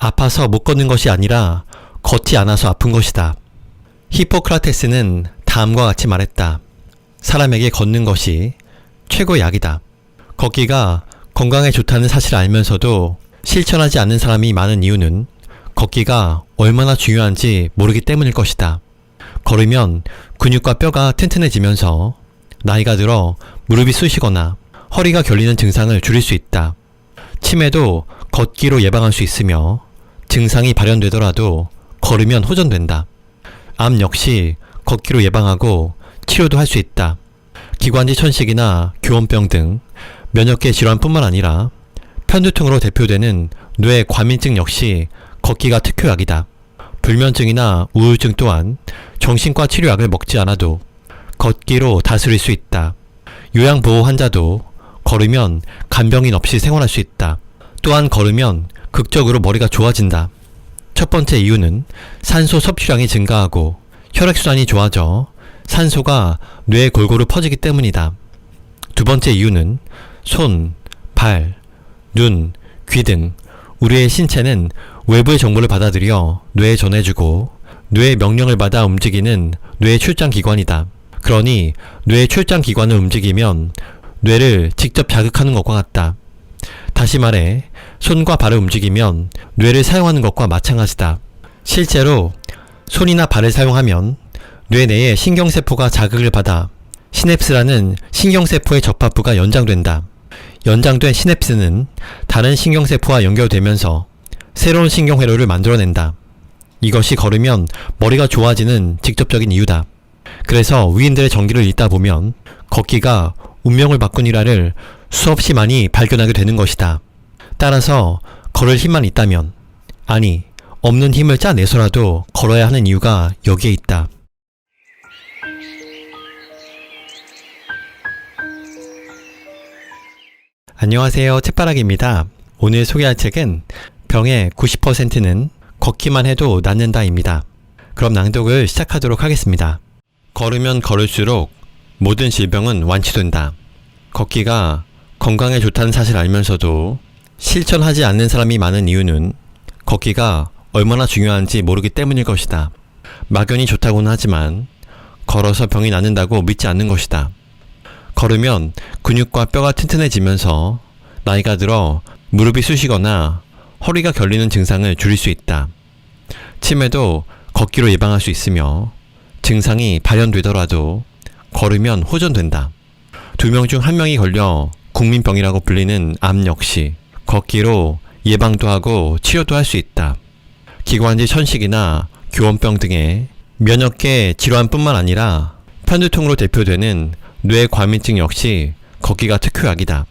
아파서 못 걷는 것이 아니라 걷지 않아서 아픈 것이다. 히포크라테스는 다음과 같이 말했다. 사람에게 걷는 것이 최고의 약이다. 걷기가 건강에 좋다는 사실을 알면서도 실천하지 않는 사람이 많은 이유는 걷기가 얼마나 중요한지 모르기 때문일 것이다. 걸으면 근육과 뼈가 튼튼해지면서 나이가 들어 무릎이 쑤시거나 허리가 결리는 증상을 줄일 수 있다. 치매도 걷기로 예방할 수 있으며 증상이 발현되더라도 걸으면 호전된다. 암 역시 걷기로 예방하고 치료도 할 수 있다. 기관지 천식이나 교원병 등 면역계 질환뿐만 아니라 편두통으로 대표되는 뇌 과민증 역시 걷기가 특효약이다. 불면증이나 우울증 또한 정신과 치료약을 먹지 않아도 걷기로 다스릴 수 있다. 요양보호 환자도 걸으면 간병인 없이 생활할 수 있다. 또한 걸으면 극적으로 머리가 좋아진다. 첫 번째 이유는 산소 섭취량이 증가하고 혈액순환이 좋아져 산소가 뇌에 골고루 퍼지기 때문이다. 두 번째 이유는 손, 발, 눈, 귀 등 우리의 신체는 외부의 정보를 받아들여 뇌에 전해주고 뇌의 명령을 받아 움직이는 뇌 출장 기관이다. 그러니 뇌 출장 기관을 움직이면 뇌를 직접 자극하는 것과 같다. 다시 말해 손과 발을 움직이면 뇌를 사용하는 것과 마찬가지다. 실제로 손이나 발을 사용하면 뇌 내의 신경세포가 자극을 받아 시냅스라는 신경세포의 접합부가 연장된다. 연장된 시냅스는 다른 신경세포와 연결되면서 새로운 신경회로를 만들어낸다. 이것이 걸으면 머리가 좋아지는 직접적인 이유다. 그래서 위인들의 전기를 읽다 보면 걷기가 운명을 바꾼 일화를 수없이 많이 발견하게 되는 것이다. 따라서 걸을 힘만 있다면, 아니 없는 힘을 짜내서라도 걸어야 하는 이유가 여기에 있다. 안녕하세요, 책바라기입니다. 오늘 소개할 책은 병의 90%는 걷기만 해도 낫는다입니다. 그럼 낭독을 시작하도록 하겠습니다. 걸으면 걸을수록 모든 질병은 완치된다. 걷기가 건강에 좋다는 사실을 알면서도 실천하지 않는 사람이 많은 이유는 걷기가 얼마나 중요한지 모르기 때문일 것이다. 막연히 좋다고는 하지만 걸어서 병이 낫는다고 믿지 않는 것이다. 걸으면 근육과 뼈가 튼튼해지면서 나이가 들어 무릎이 쑤시거나 허리가 결리는 증상을 줄일 수 있다. 치매도 걷기로 예방할 수 있으며 증상이 발현되더라도 걸으면 호전된다. 2명 중 1명이 걸려 국민병이라고 불리는 암 역시 걷기로 예방도 하고 치료도 할 수 있다. 기관지 천식이나 교원병 등의 면역계 질환뿐만 아니라 편두통으로 대표되는 뇌 과민증 역시 걷기가 특효약이다.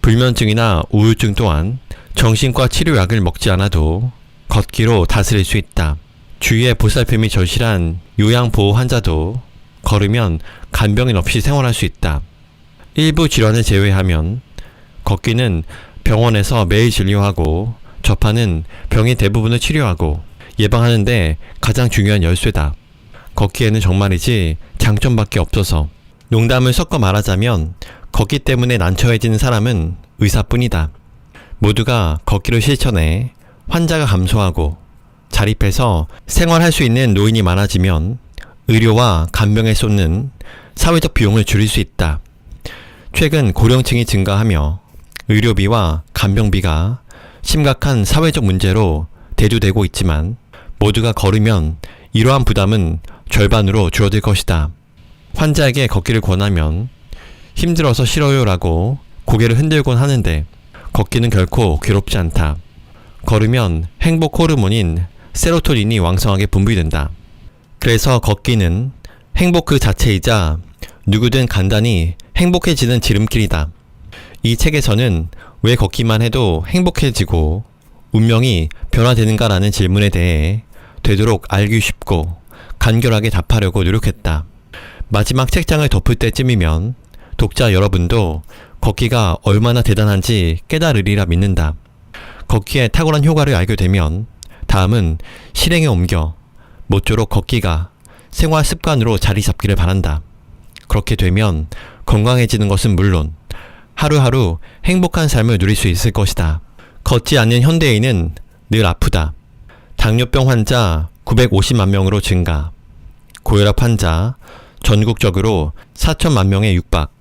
불면증이나 우울증 또한 정신과 치료약을 먹지 않아도 걷기로 다스릴 수 있다. 주위에 보살핌이 절실한 요양보호 환자도 걸으면 간병인 없이 생활할 수 있다. 일부 질환을 제외하면 걷기는 병원에서 매일 진료하고 접하는 병의 대부분을 치료하고 예방하는 데 가장 중요한 열쇠다. 걷기에는 정말이지 장점밖에 없어서 농담을 섞어 말하자면 걷기 때문에 난처해지는 사람은 의사뿐이다. 모두가 걷기를 실천해 환자가 감소하고 자립해서 생활할 수 있는 노인이 많아지면 의료와 간병에 쏟는 사회적 비용을 줄일 수 있다. 최근 고령층이 증가하며 의료비와 간병비가 심각한 사회적 문제로 대두되고 있지만 모두가 걸으면 이러한 부담은 절반으로 줄어들 것이다. 환자에게 걷기를 권하면 힘들어서 싫어요 라고 고개를 흔들곤 하는데 걷기는 결코 괴롭지 않다. 걸으면 행복 호르몬인 세로토닌이 왕성하게 분비된다. 그래서 걷기는 행복 그 자체이자 누구든 간단히 행복해지는 지름길이다. 이 책에서는 왜 걷기만 해도 행복해지고 운명이 변화되는가라는 질문에 대해 되도록 알기 쉽고 간결하게 답하려고 노력했다. 마지막 책장을 덮을 때쯤이면 독자 여러분도 걷기가 얼마나 대단한지 깨달으리라 믿는다. 걷기에 탁월한 효과를 알게 되면 다음은 실행에 옮겨 모쪼록 걷기가 생활 습관으로 자리 잡기를 바란다. 그렇게 되면 건강해지는 것은 물론 하루하루 행복한 삶을 누릴 수 있을 것이다. 걷지 않는 현대인은 늘 아프다. 당뇨병 환자 950만 명으로 증가. 고혈압 환자 전국적으로 4천만 명에 육박.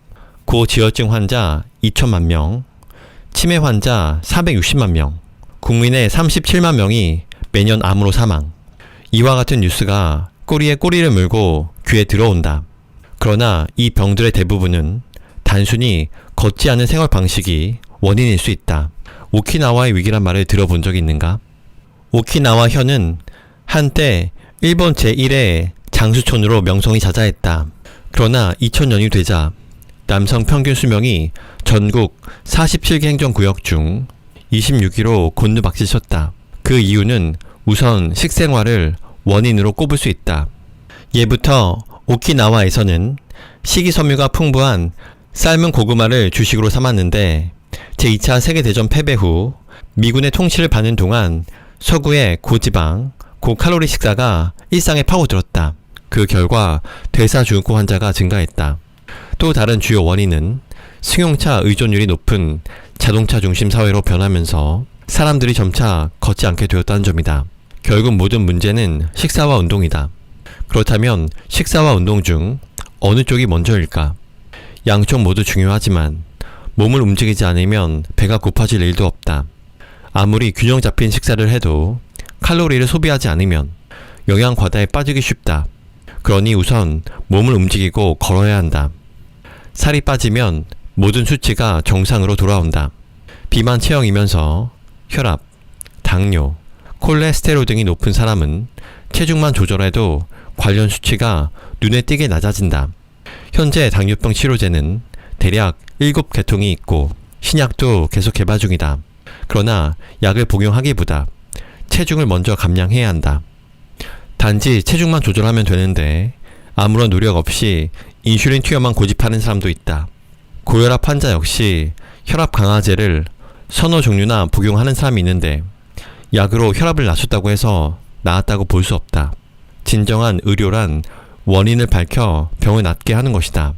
고지혈증 환자 2천만 명. 치매 환자 460만 명. 국민의 37만 명이 매년 암으로 사망. 이와 같은 뉴스가 꼬리에 꼬리를 물고 귀에 들어온다. 그러나 이 병들의 대부분은 단순히 걷지 않은 생활 방식이 원인일 수 있다. 오키나와의 위기란 말을 들어본 적이 있는가? 오키나와현은 한때 일본 제1의 장수촌으로 명성이 자자했다. 그러나 2000년이 되자 남성 평균 수명이 전국 47개 행정구역 중 26위로 곤두박질쳤다. 그 이유는 우선 식생활을 원인으로 꼽을 수 있다. 예부터 오키나와에서는 식이섬유가 풍부한 삶은 고구마를 주식으로 삼았는데 제2차 세계대전 패배 후 미군의 통치를 받는 동안 서구의 고지방, 고칼로리 식사가 일상에 파고들었다. 그 결과 대사증후군 환자가 증가했다. 또 다른 주요 원인은 승용차 의존율이 높은 자동차 중심 사회로 변하면서 사람들이 점차 걷지 않게 되었다는 점이다. 결국 모든 문제는 식사와 운동이다. 그렇다면 식사와 운동 중 어느 쪽이 먼저일까? 양쪽 모두 중요하지만 몸을 움직이지 않으면 배가 고파질 일도 없다. 아무리 균형 잡힌 식사를 해도 칼로리를 소비하지 않으면 영양 과다에 빠지기 쉽다. 그러니 우선 몸을 움직이고 걸어야 한다. 살이 빠지면 모든 수치가 정상으로 돌아온다. 비만 체형이면서 혈압, 당뇨, 콜레스테롤 등이 높은 사람은 체중만 조절해도 관련 수치가 눈에 띄게 낮아진다. 현재 당뇨병 치료제는 대략 7개통이 있고 신약도 계속 개발 중이다. 그러나 약을 복용하기보다 체중을 먼저 감량해야 한다. 단지 체중만 조절하면 되는데 아무런 노력 없이 인슐린 투여만 고집하는 사람도 있다. 고혈압 환자 역시 혈압 강화제를 서너 종류나 복용하는 사람이 있는데 약으로 혈압을 낮췄다고 해서 나았다고 볼 수 없다. 진정한 의료란 원인을 밝혀 병을 낫게 하는 것이다.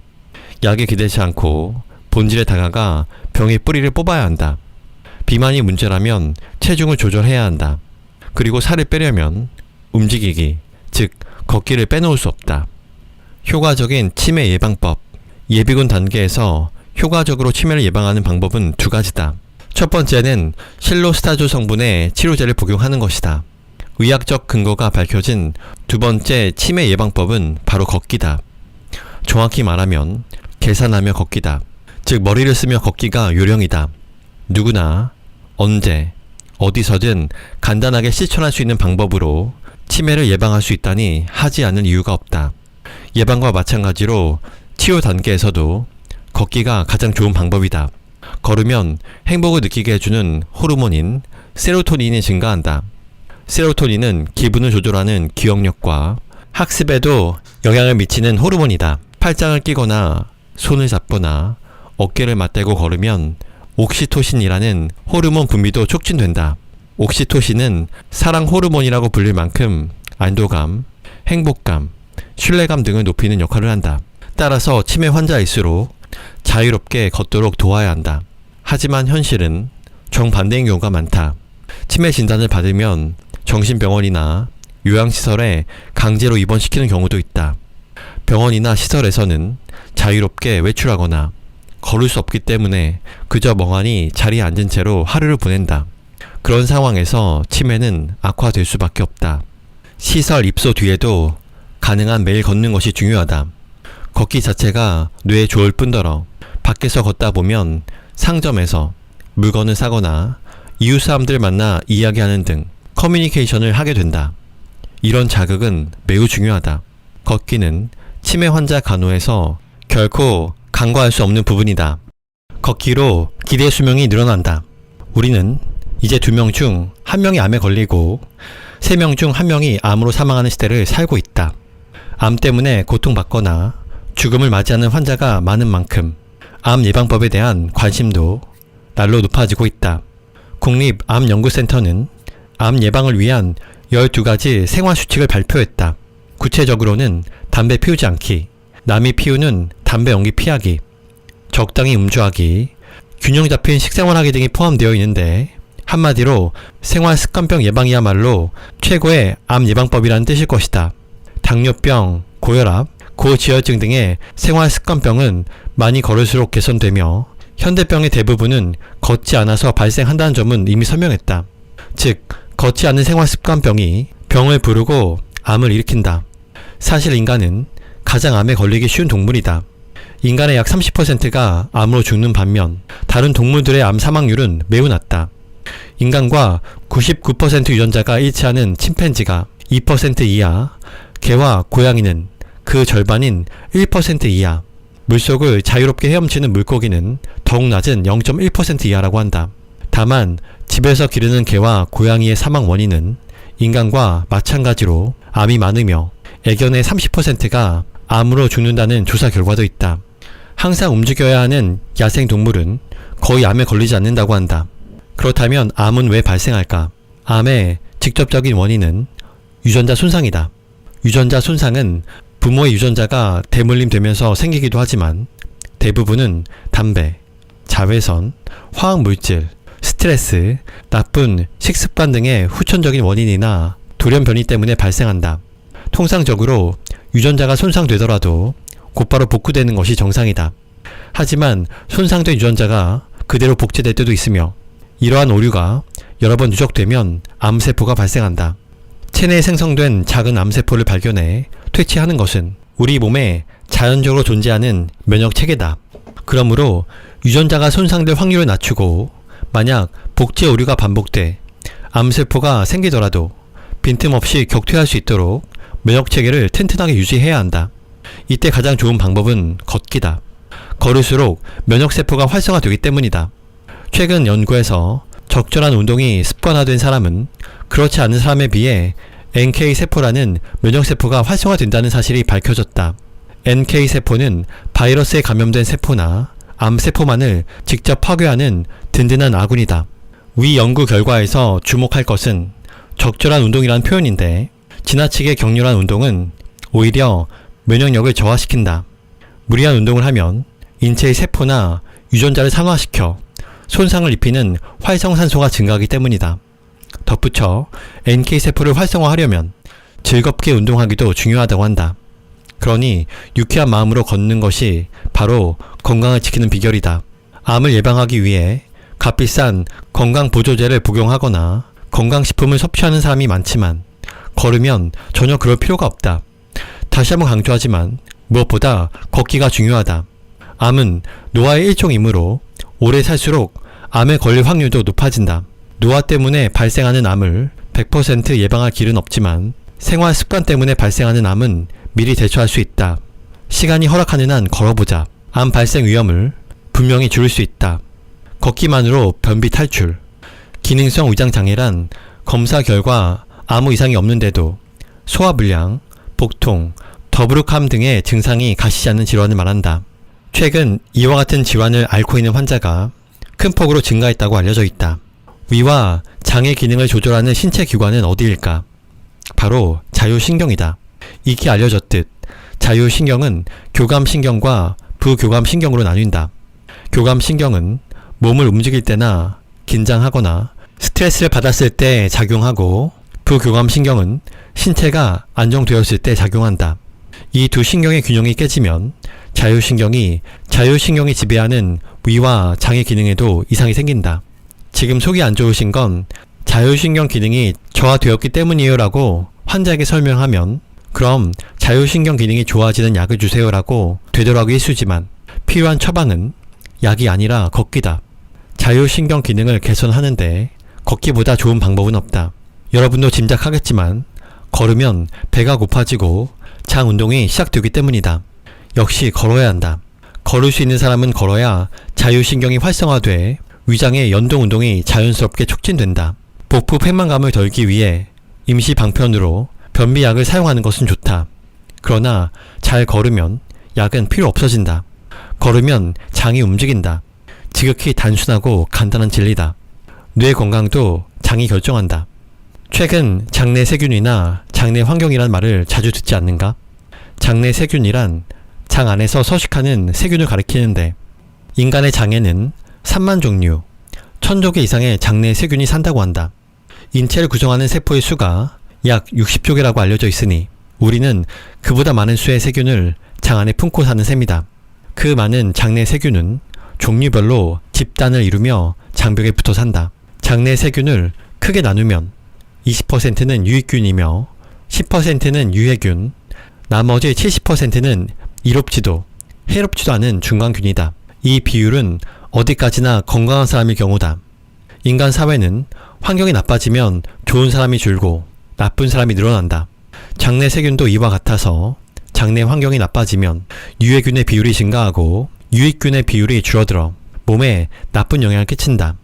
약에 기대지 않고 본질에 다가가 병의 뿌리를 뽑아야 한다. 비만이 문제라면 체중을 조절해야 한다. 그리고 살을 빼려면 움직이기, 즉 걷기를 빼놓을 수 없다. 효과적인 치매 예방법. 예비군 단계에서 효과적으로 치매를 예방하는 방법은 두 가지다. 첫 번째는 실로스타조 성분의 치료제를 복용하는 것이다. 의학적 근거가 밝혀진 두 번째 치매 예방법은 바로 걷기다. 정확히 말하면 계산하며 걷기다. 즉 머리를 쓰며 걷기가 요령이다. 누구나 언제 어디서든 간단하게 실천할 수 있는 방법으로 치매를 예방할 수 있다니 하지 않을 이유가 없다. 예방과 마찬가지로 치료 단계에서도 걷기가 가장 좋은 방법이다. 걸으면 행복을 느끼게 해주는 호르몬인 세로토닌이 증가한다. 세로토닌은 기분을 조절하는 기억력과 학습에도 영향을 미치는 호르몬이다. 팔짱을 끼거나 손을 잡거나 어깨를 맞대고 걸으면 옥시토신이라는 호르몬 분비도 촉진된다. 옥시토신은 사랑 호르몬이라고 불릴 만큼 안도감, 행복감, 신뢰감 등을 높이는 역할을 한다. 따라서 치매 환자일수록 자유롭게 걷도록 도와야 한다. 하지만 현실은 정반대인 경우가 많다. 치매 진단을 받으면 정신병원이나 요양시설에 강제로 입원시키는 경우도 있다. 병원이나 시설에서는 자유롭게 외출하거나 걸을 수 없기 때문에 그저 멍하니 자리에 앉은 채로 하루를 보낸다. 그런 상황에서 치매는 악화될 수밖에 없다. 시설 입소 뒤에도 가능한 매일 걷는 것이 중요하다. 걷기 자체가 뇌에 좋을 뿐더러 밖에서 걷다 보면 상점에서 물건을 사거나 이웃 사람들 만나 이야기하는 등 커뮤니케이션을 하게 된다. 이런 자극은 매우 중요하다. 걷기는 치매 환자 간호에서 결코 간과할 수 없는 부분이다. 걷기로 기대 수명이 늘어난다. 우리는 이제 2명 중 1명이 암에 걸리고 3명 중 1명이 암으로 사망하는 시대를 살고 있다. 암 때문에 고통받거나 죽음을 맞이하는 환자가 많은 만큼 암 예방법에 대한 관심도 날로 높아지고 있다. 국립암연구센터는 암 예방을 위한 12가지 생활수칙을 발표했다. 구체적으로는 담배 피우지 않기, 남이 피우는 담배 연기 피하기, 적당히 음주하기, 균형 잡힌 식생활하기 등이 포함되어 있는데 한마디로 생활습관병 예방이야말로 최고의 암 예방법이라는 뜻일 것이다. 당뇨병, 고혈압, 고지혈증 등의 생활습관병은 많이 걸을수록 개선되며 현대병의 대부분은 걷지 않아서 발생한다는 점은 이미 설명했다. 즉, 걷지 않는 생활습관병이 병을 부르고 암을 일으킨다. 사실 인간은 가장 암에 걸리기 쉬운 동물이다. 인간의 약 30%가 암으로 죽는 반면 다른 동물들의 암 사망률은 매우 낮다. 인간과 99% 유전자가 일치하는 침팬지가 2% 이하, 개와 고양이는 그 절반인 1% 이하, 물속을 자유롭게 헤엄치는 물고기는 더욱 낮은 0.1% 이하라고 한다. 다만 집에서 기르는 개와 고양이의 사망 원인은 인간과 마찬가지로 암이 많으며 애견의 30%가 암으로 죽는다는 조사 결과도 있다. 항상 움직여야 하는 야생동물은 거의 암에 걸리지 않는다고 한다. 그렇다면 암은 왜 발생할까? 암의 직접적인 원인은 유전자 손상이다. 유전자 손상은 부모의 유전자가 대물림되면서 생기기도 하지만 대부분은 담배, 자외선, 화학물질, 스트레스, 나쁜 식습관 등의 후천적인 원인이나 돌연 변이 때문에 발생한다. 통상적으로 유전자가 손상되더라도 곧바로 복구되는 것이 정상이다. 하지만 손상된 유전자가 그대로 복제될 때도 있으며 이러한 오류가 여러 번 누적되면 암세포가 발생한다. 체내에 생성된 작은 암세포를 발견해 퇴치하는 것은 우리 몸에 자연적으로 존재하는 면역체계다. 그러므로 유전자가 손상될 확률을 낮추고 만약 복제 오류가 반복돼 암세포가 생기더라도 빈틈없이 격퇴할 수 있도록 면역체계를 튼튼하게 유지해야 한다. 이때 가장 좋은 방법은 걷기다. 걸을수록 면역세포가 활성화되기 때문이다. 최근 연구에서 적절한 운동이 습관화된 사람은 그렇지 않은 사람에 비해 NK세포라는 면역세포가 활성화된다는 사실이 밝혀졌다. NK세포는 바이러스에 감염된 세포나 암세포만을 직접 파괴하는 든든한 아군이다. 위 연구 결과에서 주목할 것은 적절한 운동이란 표현인데 지나치게 격렬한 운동은 오히려 면역력을 저하시킨다. 무리한 운동을 하면 인체의 세포나 유전자를 상하시켜 손상을 입히는 활성산소가 증가하기 때문이다. 덧붙여 NK세포를 활성화하려면 즐겁게 운동하기도 중요하다고 한다. 그러니 유쾌한 마음으로 걷는 것이 바로 건강을 지키는 비결이다. 암을 예방하기 위해 값비싼 건강보조제를 복용하거나 건강식품을 섭취하는 사람이 많지만 걸으면 전혀 그럴 필요가 없다. 다시 한번 강조하지만 무엇보다 걷기가 중요하다. 암은 노화의 일종이므로 오래 살수록 암에 걸릴 확률도 높아진다. 노화 때문에 발생하는 암을 100% 예방할 길은 없지만 생활 습관 때문에 발생하는 암은 미리 대처할 수 있다. 시간이 허락하는 한 걸어보자. 암 발생 위험을 분명히 줄일 수 있다. 걷기만으로 변비 탈출. 기능성 위장장애란 검사 결과 아무 이상이 없는데도 소화불량, 복통, 더부룩함 등의 증상이 가시지 않는 질환을 말한다. 최근 이와 같은 질환을 앓고 있는 환자가 큰 폭으로 증가했다고 알려져 있다. 위와 장의 기능을 조절하는 신체 기관은 어디일까? 바로 자율신경이다. 익히 알려졌듯 자율신경은 교감신경과 부교감신경으로 나뉜다. 교감신경은 몸을 움직일 때나 긴장하거나 스트레스를 받았을 때 작용하고 부교감신경은 신체가 안정되었을 때 작용한다. 이 두 신경의 균형이 깨지면 자율신경이 지배하는 위와 장의 기능에도 이상이 생긴다. 지금 속이 안 좋으신 건 자율신경 기능이 저하되었기 때문이에요 라고 환자에게 설명하면 그럼 자율신경 기능이 좋아지는 약을 주세요 라고 되돌아가기 일쑤지만 필요한 처방은 약이 아니라 걷기다. 자율신경 기능을 개선하는데 걷기보다 좋은 방법은 없다. 여러분도 짐작하겠지만 걸으면 배가 고파지고 장 운동이 시작되기 때문이다. 역시 걸어야 한다. 걸을 수 있는 사람은 걸어야 자율신경이 활성화돼 위장의 연동 운동이 자연스럽게 촉진된다. 복부 팽만감을 덜기 위해 임시 방편으로 변비약을 사용하는 것은 좋다. 그러나 잘 걸으면 약은 필요 없어진다. 걸으면 장이 움직인다. 지극히 단순하고 간단한 진리다. 뇌 건강도 장이 결정한다. 최근 장내 세균이나 장내 환경이란 말을 자주 듣지 않는가? 장내 세균이란 장 안에서 서식하는 세균을 가리키는데 인간의 장에는 3만 종류, 1000조 개 이상의 장내 세균이 산다고 한다. 인체를 구성하는 세포의 수가 약 60조 개라고 알려져 있으니 우리는 그보다 많은 수의 세균을 장 안에 품고 사는 셈이다. 그 많은 장내 세균은 종류별로 집단을 이루며 장벽에 붙어 산다. 장내 세균을 크게 나누면 20%는 유익균이며 10%는 유해균, 나머지 70%는 이롭지도 해롭지도 않은 중간균이다. 이 비율은 어디까지나 건강한 사람의 경우다. 인간 사회는 환경이 나빠지면 좋은 사람이 줄고 나쁜 사람이 늘어난다. 장내 세균도 이와 같아서 장내 환경이 나빠지면 유해균의 비율이 증가하고 유익균의 비율이 줄어들어 몸에 나쁜 영향을 끼친다.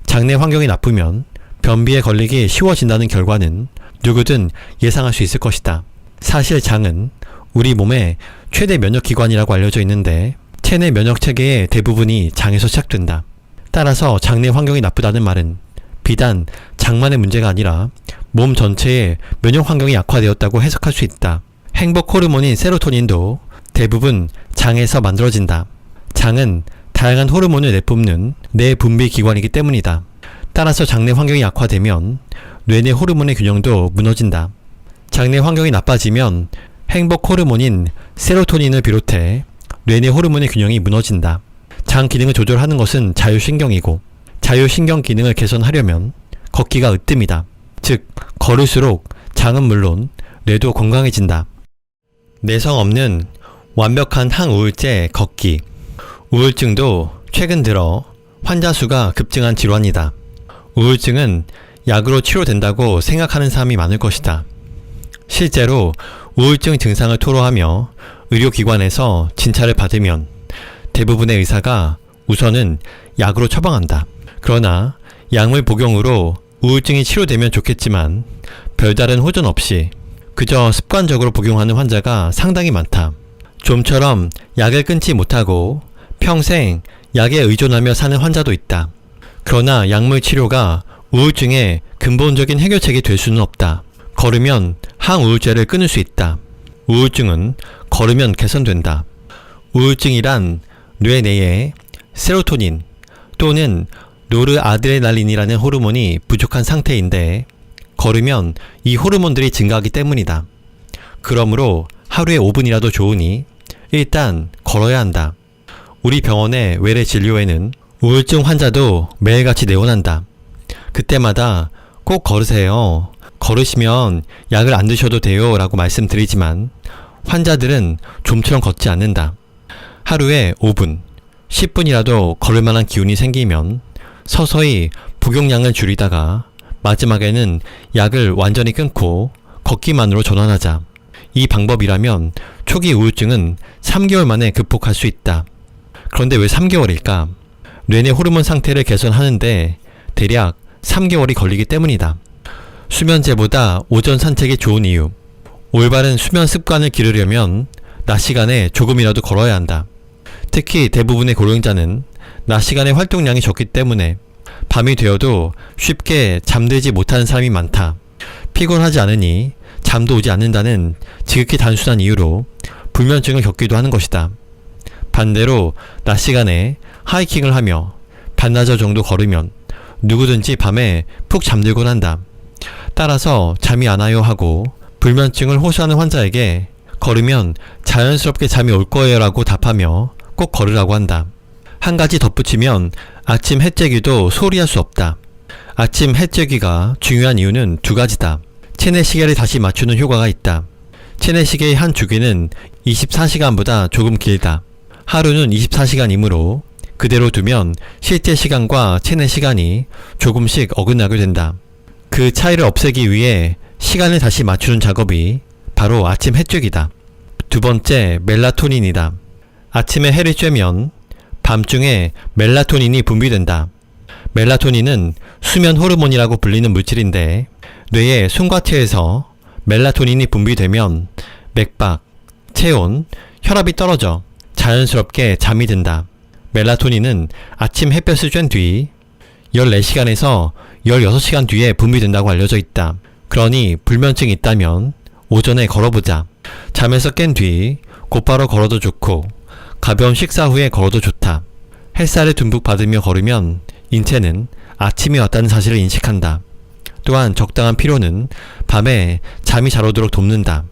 장내 환경이 나쁘면 변비에 걸리기 쉬워진다는 결과는 누구든 예상할 수 있을 것이다. 사실 장은 우리 몸의 최대 면역기관이라고 알려져 있는데 체내 면역체계의 대부분이 장에서 시작된다. 따라서 장내 환경이 나쁘다는 말은 비단 장만의 문제가 아니라 몸 전체의 면역 환경이 약화되었다고 해석할 수 있다. 행복 호르몬인 세로토닌도 대부분 장에서 만들어진다. 장은 다양한 호르몬을 내뿜는 뇌 분비 기관이기 때문이다. 따라서 장내 환경이 약화되면 뇌내 호르몬의 균형도 무너진다. 장내 환경이 나빠지면 행복 호르몬인 세로토닌을 비롯해 뇌내 호르몬의 균형이 무너진다. 장 기능을 조절하는 것은 자율신경이고 자율신경 기능을 개선하려면 걷기가 으뜸이다. 즉, 걸을수록 장은 물론 뇌도 건강해진다. 내성 없는 완벽한 항우울제 걷기. 우울증도 최근 들어 환자 수가 급증한 질환이다. 우울증은 약으로 치료된다고 생각하는 사람이 많을 것이다. 실제로 우울증 증상을 토로하며 의료기관에서 진찰을 받으면 대부분의 의사가 우선은 약으로 처방한다. 그러나 약물 복용으로 우울증이 치료되면 좋겠지만 별다른 호전 없이 그저 습관적으로 복용하는 환자가 상당히 많다. 좀처럼 약을 끊지 못하고 평생 약에 의존하며 사는 환자도 있다. 그러나 약물 치료가 우울증의 근본적인 해결책이 될 수는 없다. 걸으면 항우울제를 끊을 수 있다. 우울증은 걸으면 개선된다. 우울증이란 뇌 내에 세로토닌 또는 노르아드레날린이라는 호르몬이 부족한 상태인데 걸으면 이 호르몬들이 증가하기 때문이다. 그러므로 하루에 5분이라도 좋으니 일단 걸어야 한다. 우리 병원의 외래 진료에는 우울증 환자도 매일같이 내원한다. 그때마다 꼭 걸으세요. 걸으시면 약을 안 드셔도 돼요 라고 말씀드리지만 환자들은 좀처럼 걷지 않는다. 하루에 5분, 10분이라도 걸을 만한 기운이 생기면 서서히 복용량을 줄이다가 마지막에는 약을 완전히 끊고 걷기만으로 전환하자. 이 방법이라면 초기 우울증은 3개월 만에 극복할 수 있다. 그런데 왜 3개월일까? 뇌내 호르몬 상태를 개선하는데 대략 3개월이 걸리기 때문이다. 수면제보다 오전 산책이 좋은 이유. 올바른 수면 습관을 기르려면 낮 시간에 조금이라도 걸어야 한다. 특히 대부분의 고령자는 낮 시간에 활동량이 적기 때문에 밤이 되어도 쉽게 잠들지 못하는 사람이 많다. 피곤하지 않으니 잠도 오지 않는다는 지극히 단순한 이유로 불면증을 겪기도 하는 것이다. 반대로 낮 시간에 하이킹을 하며 반나절 정도 걸으면 누구든지 밤에 푹 잠들곤 한다. 따라서 잠이 안 와요 하고 불면증을 호소하는 환자에게 걸으면 자연스럽게 잠이 올 거예요 라고 답하며 꼭 걸으라고 한다. 한 가지 덧붙이면 아침 해쬐기도 소홀히 할 수 없다. 아침 해쬐기가 중요한 이유는 두 가지다. 체내 시계를 다시 맞추는 효과가 있다. 체내 시계의 한 주기는 24시간보다 조금 길다. 하루는 24시간이므로 그대로 두면 실제 시간과 체내 시간이 조금씩 어긋나게 된다. 그 차이를 없애기 위해 시간을 다시 맞추는 작업이 바로 아침 해쬐기다. 두 번째, 멜라토닌이다. 아침에 해를 쬐면 밤중에 멜라토닌이 분비된다. 멜라토닌은 수면 호르몬이라고 불리는 물질인데 뇌의 숨과체에서 멜라토닌이 분비되면 맥박, 체온, 혈압이 떨어져 자연스럽게 잠이 든다. 멜라토닌은 아침 햇볕을 쬐은 뒤 14시간에서 16시간 뒤에 분비된다고 알려져 있다. 그러니 불면증이 있다면 오전에 걸어보자. 잠에서 깬 뒤 곧바로 걸어도 좋고 가벼운 식사 후에 걸어도 좋다. 햇살을 듬뿍 받으며 걸으면 인체는 아침이 왔다는 사실을 인식한다. 또한 적당한 피로는 밤에 잠이 잘 오도록 돕는다.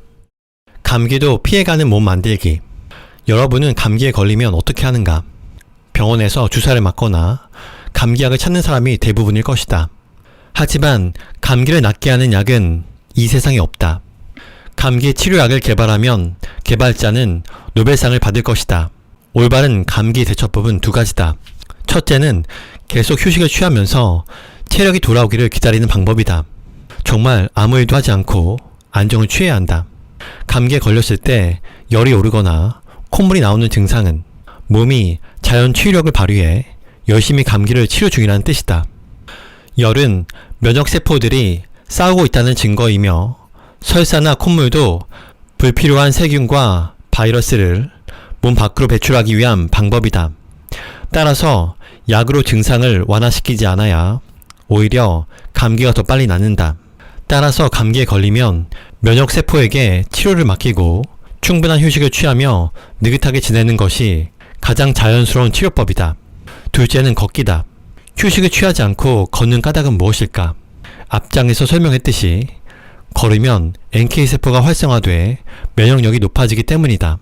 감기도 피해가는 몸 만들기. 여러분은 감기에 걸리면 어떻게 하는가? 병원에서 주사를 맞거나 감기약을 찾는 사람이 대부분일 것이다. 하지만 감기를 낫게 하는 약은 이 세상에 없다. 감기 치료약을 개발하면 개발자는 노벨상을 받을 것이다. 올바른 감기 대처법은 두 가지다. 첫째는 계속 휴식을 취하면서 체력이 돌아오기를 기다리는 방법이다. 정말 아무 일도 하지 않고 안정을 취해야 한다. 감기에 걸렸을 때 열이 오르거나 콧물이 나오는 증상은 몸이 자연 치유력을 발휘해 열심히 감기를 치료 중이라는 뜻이다. 열은 면역세포들이 싸우고 있다는 증거이며 설사나 콧물도 불필요한 세균과 바이러스를 몸 밖으로 배출하기 위한 방법이다. 따라서 약으로 증상을 완화시키지 않아야 오히려 감기가 더 빨리 낫는다. 따라서 감기에 걸리면 면역세포에게 치료를 맡기고 충분한 휴식을 취하며 느긋하게 지내는 것이 가장 자연스러운 치료법이다. 둘째는 걷기다. 휴식을 취하지 않고 걷는 까닭은 무엇일까? 앞장에서 설명했듯이 걸으면 NK세포가 활성화돼 면역력이 높아지기 때문이다.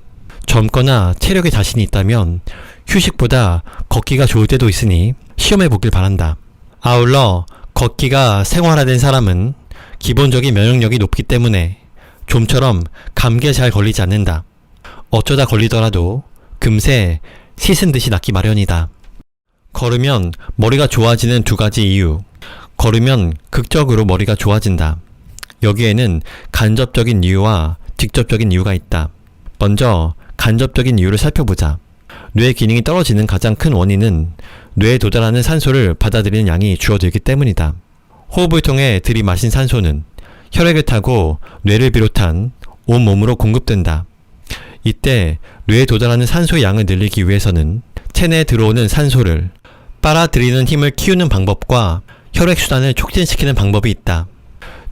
젊거나 체력에 자신이 있다면 휴식보다 걷기가 좋을 때도 있으니 시험해 보길 바란다. 아울러 걷기가 생활화된 사람은 기본적인 면역력이 높기 때문에 좀처럼 감기에 잘 걸리지 않는다. 어쩌다 걸리더라도 금세 씻은 듯이 낫기 마련이다. 걸으면 머리가 좋아지는 두 가지 이유. 걸으면 극적으로 머리가 좋아진다. 여기에는 간접적인 이유와 직접적인 이유가 있다. 먼저 간접적인 이유를 살펴보자. 뇌 기능이 떨어지는 가장 큰 원인은 뇌에 도달하는 산소를 받아들이는 양이 줄어들기 때문이다. 호흡을 통해 들이마신 산소는 혈액을 타고 뇌를 비롯한 온몸으로 공급된다. 이때 뇌에 도달하는 산소의 양을 늘리기 위해서는 체내에 들어오는 산소를 빨아들이는 힘을 키우는 방법과 혈액순환을 촉진시키는 방법이 있다.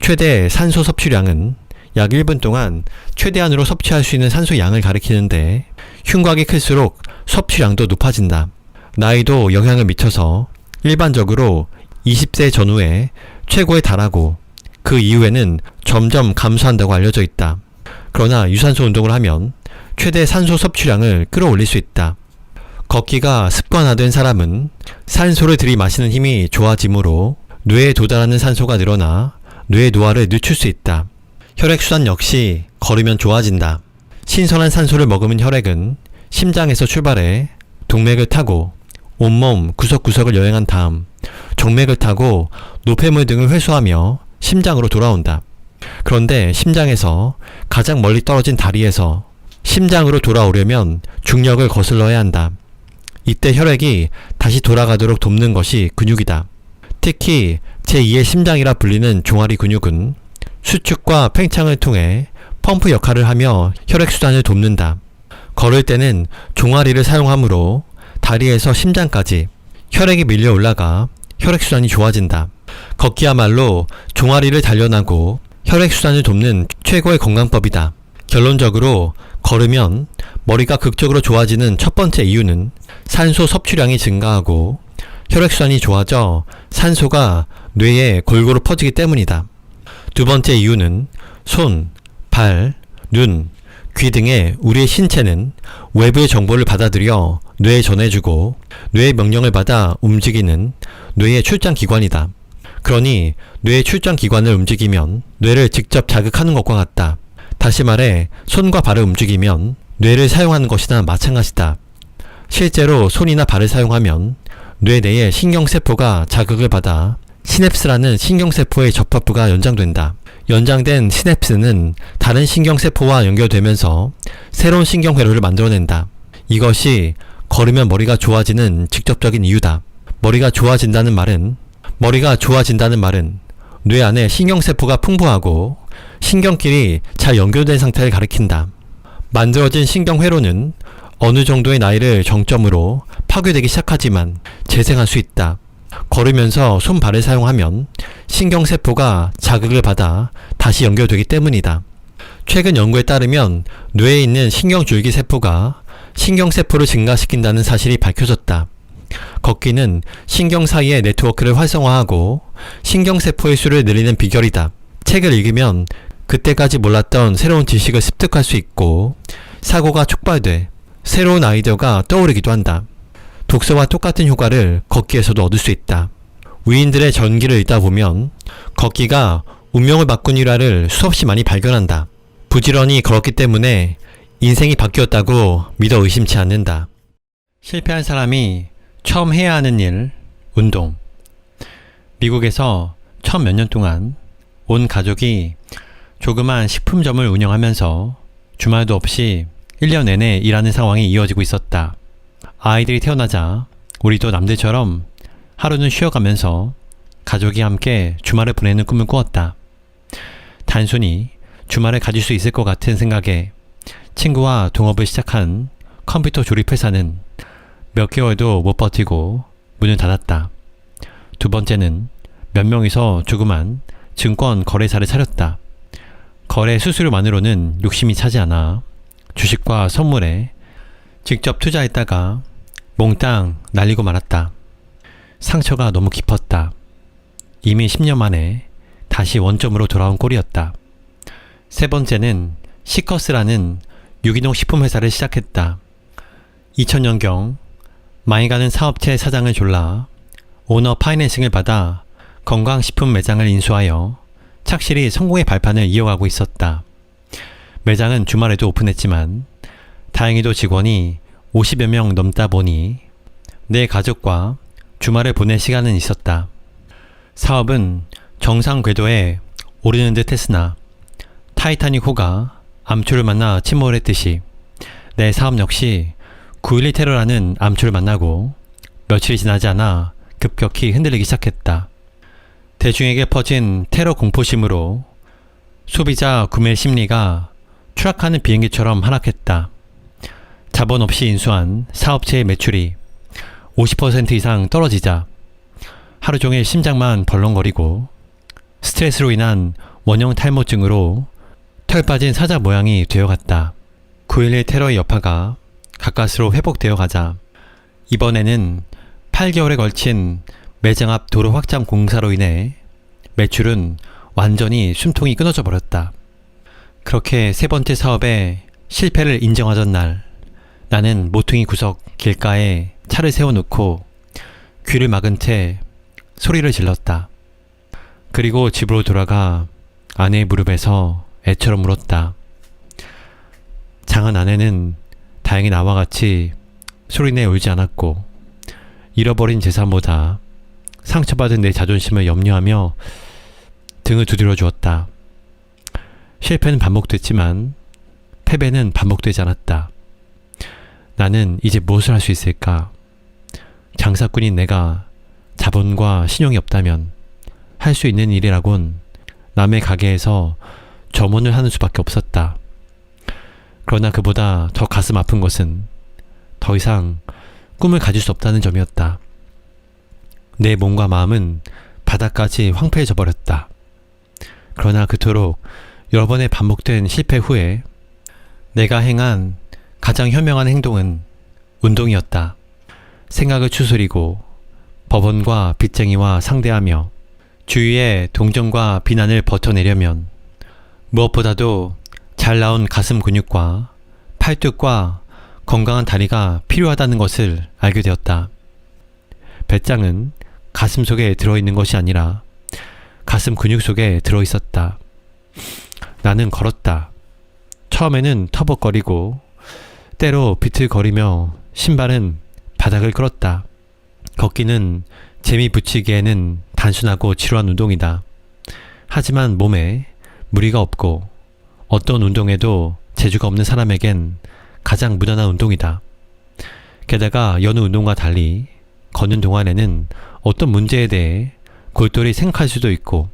최대 산소 섭취량은 약 1분 동안 최대한으로 섭취할 수 있는 산소 양을 가리키는데 흉곽이 클수록 섭취량도 높아진다. 나이도 영향을 미쳐서 일반적으로 20세 전후에 최고에 달하고 그 이후에는 점점 감소한다고 알려져 있다. 그러나 유산소 운동을 하면 최대 산소 섭취량을 끌어올릴 수 있다. 걷기가 습관화된 사람은 산소를 들이마시는 힘이 좋아지므로 뇌에 도달하는 산소가 늘어나 뇌의 노화를 늦출 수 있다. 혈액순환 역시 걸으면 좋아진다. 신선한 산소를 머금은 혈액은 심장에서 출발해 동맥을 타고 온몸 구석구석을 여행한 다음 정맥을 타고 노폐물 등을 회수하며 심장으로 돌아온다. 그런데 심장에서 가장 멀리 떨어진 다리에서 심장으로 돌아오려면 중력을 거슬러야 한다. 이때 혈액이 다시 돌아가도록 돕는 것이 근육이다. 특히 제2의 심장이라 불리는 종아리 근육은 수축과 팽창을 통해 펌프 역할을 하며 혈액순환을 돕는다. 걸을 때는 종아리를 사용하므로 다리에서 심장까지 혈액이 밀려 올라가 혈액순환이 좋아진다. 걷기야말로 종아리를 단련하고 혈액순환을 돕는 최고의 건강법이다. 결론적으로 걸으면 머리가 극적으로 좋아지는 첫 번째 이유는 산소 섭취량이 증가하고 혈액순환이 좋아져 산소가 뇌에 골고루 퍼지기 때문이다. 두 번째 이유는 손, 발, 눈, 귀 등의 우리의 신체는 외부의 정보를 받아들여 뇌에 전해주고 뇌의 명령을 받아 움직이는 뇌의 출장기관이다. 그러니 뇌의 출장기관을 움직이면 뇌를 직접 자극하는 것과 같다. 다시 말해 손과 발을 움직이면 뇌를 사용하는 것이나 마찬가지다. 실제로 손이나 발을 사용하면 뇌 내의 신경세포가 자극을 받아 시냅스라는 신경세포의 접합부가 연장된다. 연장된 시냅스는 다른 신경세포와 연결되면서 새로운 신경회로를 만들어낸다. 이것이 걸으면 머리가 좋아지는 직접적인 이유다. 머리가 좋아진다는 말은 뇌 안에 신경세포가 풍부하고 신경끼리 잘 연결된 상태를 가리킨다. 만들어진 신경회로는 어느 정도의 나이를 정점으로 파괴되기 시작하지만 재생할 수 있다. 걸으면서 손발을 사용하면 신경세포가 자극을 받아 다시 연결되기 때문이다. 최근 연구에 따르면 뇌에 있는 신경줄기 세포가 신경세포를 증가시킨다는 사실이 밝혀졌다. 걷기는 신경 사이의 네트워크를 활성화하고 신경세포의 수를 늘리는 비결이다. 책을 읽으면 그때까지 몰랐던 새로운 지식을 습득할 수 있고 사고가 촉발돼 새로운 아이디어가 떠오르기도 한다. 독서와 똑같은 효과를 걷기에서도 얻을 수 있다. 위인들의 전기를 읽다 보면 걷기가 운명을 바꾼 일화를 수없이 많이 발견한다. 부지런히 걸었기 때문에 인생이 바뀌었다고 믿어 의심치 않는다. 실패한 사람이 처음 해야 하는 일, 운동. 미국에서 처음 몇 년 동안 온 가족이 조그만 식품점을 운영하면서 주말도 없이 1년 내내 일하는 상황이 이어지고 있었다. 아이들이 태어나자 우리도 남들처럼 하루는 쉬어가면서 가족이 함께 주말을 보내는 꿈을 꾸었다. 단순히 주말을 가질 수 있을 것 같은 생각에 친구와 동업을 시작한 컴퓨터 조립 회사는 몇 개월도 못 버티고 문을 닫았다. 두 번째는 몇 명이서 조그만 증권 거래사를 차렸다. 거래 수수료만으로는 욕심이 차지 않아 주식과 선물에 직접 투자했다가 몽땅 날리고 말았다. 상처가 너무 깊었다. 이미 10년 만에 다시 원점으로 돌아온 꼴이었다. 세 번째는 시커스라는 유기농 식품회사를 시작했다. 2000년경 많이 가는 사업체 사장을 졸라 오너 파이낸싱을 받아 건강식품 매장을 인수하여 착실히 성공의 발판을 이어가고 있었다. 매장은 주말에도 오픈했지만 다행히도 직원이 50여 명 넘다 보니 내 가족과 주말을 보낼 시간은 있었다. 사업은 정상 궤도에 오르는 듯 했으나 타이타닉 호가 암초를 만나 침몰했듯이 내 사업 역시 9.11 테러라는 암초를 만나고 며칠이 지나지 않아 급격히 흔들리기 시작했다. 대중에게 퍼진 테러 공포심으로 소비자 구매 심리가 추락하는 비행기처럼 하락했다. 자본 없이 인수한 사업체의 매출이 50% 이상 떨어지자 하루 종일 심장만 벌렁거리고 스트레스로 인한 원형 탈모증으로 털 빠진 사자 모양이 되어갔다. 9.11 테러의 여파가 가까스로 회복되어 가자 이번에는 8개월에 걸친 매장 앞 도로 확장 공사로 인해 매출은 완전히 숨통이 끊어져 버렸다. 그렇게 세 번째 사업의 실패를 인정하던 날 나는 모퉁이 구석 길가에 차를 세워놓고 귀를 막은 채 소리를 질렀다. 그리고 집으로 돌아가 아내의 무릎에서 애처럼 울었다. 장한 아내는 다행히 나와 같이 소리내 울지 않았고 잃어버린 재산보다 상처받은 내 자존심을 염려하며 등을 두드려 주었다. 실패는 반복됐지만 패배는 반복되지 않았다. 나는 이제 무엇을 할 수 있을까? 장사꾼인 내가 자본과 신용이 없다면 할 수 있는 일이라곤 남의 가게에서 점원을 하는 수밖에 없었다. 그러나 그보다 더 가슴 아픈 것은 더 이상 꿈을 가질 수 없다는 점이었다. 내 몸과 마음은 바닥까지 황폐해져 버렸다. 그러나 그토록 여러 번의 반복된 실패 후에 내가 행한 가장 현명한 행동은 운동이었다. 생각을 추스리고 법원과 빚쟁이와 상대하며 주위의 동정과 비난을 버텨내려면 무엇보다도 잘 나온 가슴 근육과 팔뚝과 건강한 다리가 필요하다는 것을 알게 되었다. 배짱은 가슴 속에 들어있는 것이 아니라 가슴 근육 속에 들어있었다. 나는 걸었다. 처음에는 터벅거리고 때로 비틀거리며 신발은 바닥을 끌었다. 걷기는 재미 붙이기에는 단순하고 지루한 운동이다. 하지만 몸에 무리가 없고 어떤 운동에도 재주가 없는 사람에겐 가장 무난한 운동이다. 게다가 여느 운동과 달리 걷는 동안에는 어떤 문제에 대해 골똘히 생각할 수도 있고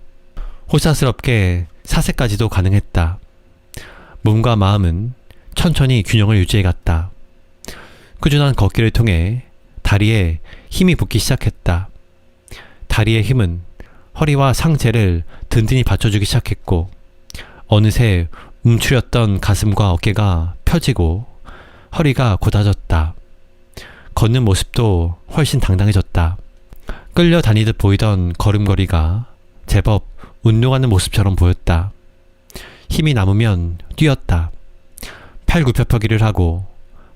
호사스럽게 사색까지도 가능했다. 몸과 마음은 천천히 균형을 유지해갔다. 꾸준한 걷기를 통해 다리에 힘이 붙기 시작했다. 다리의 힘은 허리와 상체를 든든히 받쳐주기 시작했고 어느새 움츠렸던 가슴과 어깨가 펴지고 허리가 곧아졌다. 걷는 모습도 훨씬 당당해졌다. 끌려다니듯 보이던 걸음걸이가 제법 운동하는 모습처럼 보였다. 힘이 남으면 뛰었다. 팔굽혀펴기를 하고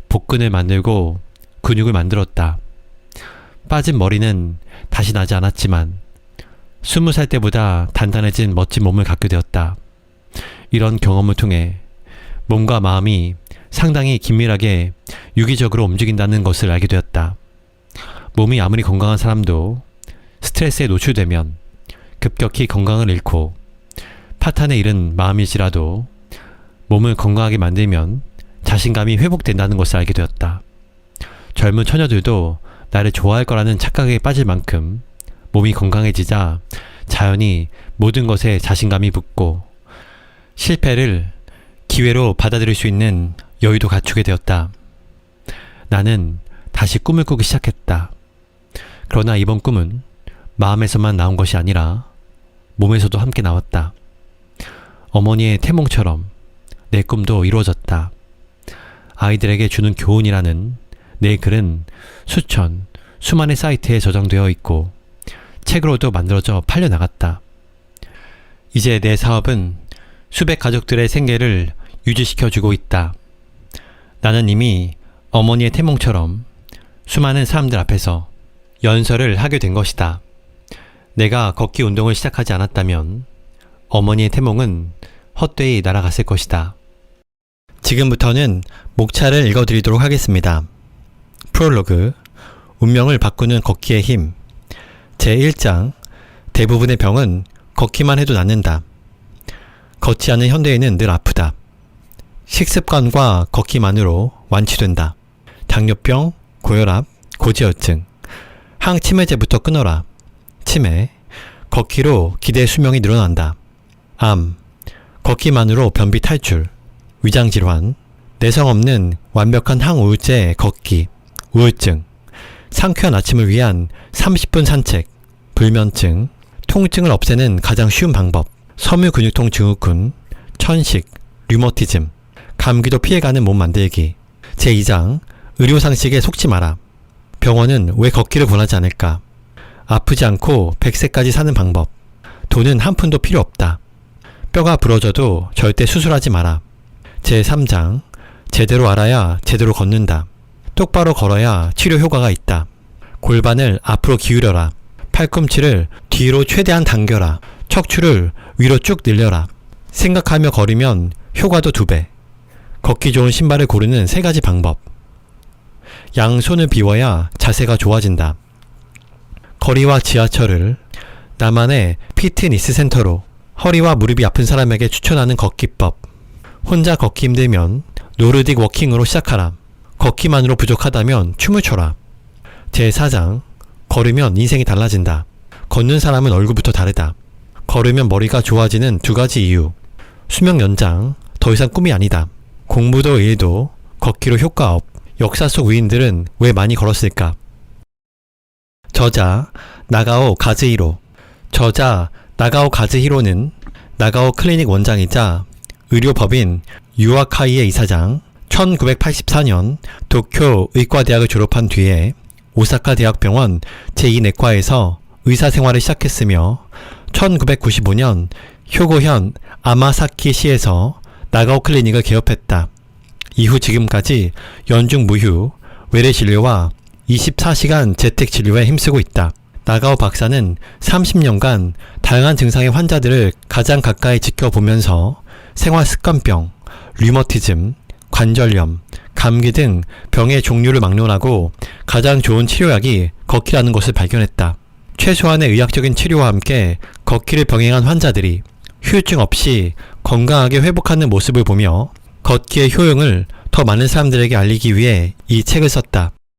복근을 만들고 근육을 만들었다. 빠진 머리는 다시 나지 않았지만 20살 때보다 단단해진 멋진 몸을 갖게 되었다. 이런 경험을 통해 몸과 마음이 상당히 긴밀하게 유기적으로 움직인다는 것을 알게 되었다. 몸이 아무리 건강한 사람도 스트레스에 노출되면 급격히 건강을 잃고 파탄에 이른 마음일지라도 몸을 건강하게 만들면 자신감이 회복된다는 것을 알게 되었다. 젊은 처녀들도 나를 좋아할 거라는 착각에 빠질 만큼 몸이 건강해지자 자연히 모든 것에 자신감이 붙고 실패를 기회로 받아들일 수 있는 여유도 갖추게 되었다. 나는 다시 꿈을 꾸기 시작했다. 그러나 이번 꿈은 마음에서만 나온 것이 아니라 몸에서도 함께 나왔다. 어머니의 태몽처럼 내 꿈도 이루어졌다. 아이들에게 주는 교훈이라는 내 글은 수만의 사이트에 저장되어 있고 책으로도 만들어져 팔려나갔다. 이제 내 사업은 수백 가족들의 생계를 유지시켜주고 있다. 나는 이미 어머니의 태몽처럼 수많은 사람들 앞에서 연설을 하게 된 것이다. 내가 걷기 운동을 시작하지 않았다면 어머니의 태몽은 헛되이 날아갔을 것이다. 지금부터는 목차를 읽어드리도록 하겠습니다. 프롤로그, 운명을 바꾸는 걷기의 힘. 제1장, 대부분의 병은 걷기만 해도 낫는다. 걷지 않은 현대인은 늘 아프다. 식습관과 걷기만으로 완치된다. 당뇨병, 고혈압, 고지혈증, 항치매제부터 끊어라. 치매, 걷기로 기대 수명이 늘어난다. 암, 걷기만으로 변비 탈출, 위장질환, 내성 없는 완벽한 항우울제 걷기, 우울증, 상쾌한 아침을 위한 30분 산책, 불면증, 통증을 없애는 가장 쉬운 방법, 섬유근육통 증후군, 천식, 류머티즘, 감기도 피해가는 몸 만들기. 제2장, 의료상식에 속지 마라. 병원은 왜 걷기를 권하지 않을까? 아프지 않고 100세까지 사는 방법. 돈은 한 푼도 필요 없다. 뼈가 부러져도 절대 수술하지 마라. 제3장, 제대로 알아야 제대로 걷는다. 똑바로 걸어야 치료 효과가 있다. 골반을 앞으로 기울여라. 팔꿈치를 뒤로 최대한 당겨라. 척추를 위로 쭉 늘려라. 생각하며 걸으면 효과도 2배. 걷기 좋은 신발을 고르는 3가지 방법. 양손을 비워야 자세가 좋아진다. 거리와 지하철을 나만의 피트니스 센터로. 허리와 무릎이 아픈 사람에게 추천하는 걷기법. 혼자 걷기 힘들면 노르딕 워킹으로 시작하라. 걷기만으로 부족하다면 춤을 춰라. 제4장, 걸으면 인생이 달라진다. 걷는 사람은 얼굴부터 다르다. 걸으면 머리가 좋아지는 2가지 이유. 수명 연장, 더 이상 꿈이 아니다. 공부도 일도 걷기로 효과 업. 역사 속 위인들은 왜 많이 걸었을까? 저자, 나가오 가즈히로. 저자, 나가오 가즈히로는 나가오 클리닉 원장이자 의료법인 유아카이의 이사장, 1984년 도쿄 의과대학을 졸업한 뒤에 오사카 대학병원 제2내과에서 의사생활을 시작했으며 1995년 효고현 아마사키시에서 나가오 클리닉을 개업했다. 이후 지금까지 연중 무휴, 외래 진료와 24시간 재택 진료에 힘쓰고 있다. 나가오 박사는 30년간 다양한 증상의 환자들을 가장 가까이 지켜보면서 생활습관병, 류머티즘, 관절염, 감기 등 병의 종류를 막론하고 가장 좋은 치료약이 걷기라는 것을 발견했다. 최소한의 의학적인 치료와 함께 걷기를 병행한 환자들이 후유증 없이 건강하게 회복하는 모습을 보며 걷기의 효용을 더 많은 사람들에게 알리기 위해 이 책을 썼다.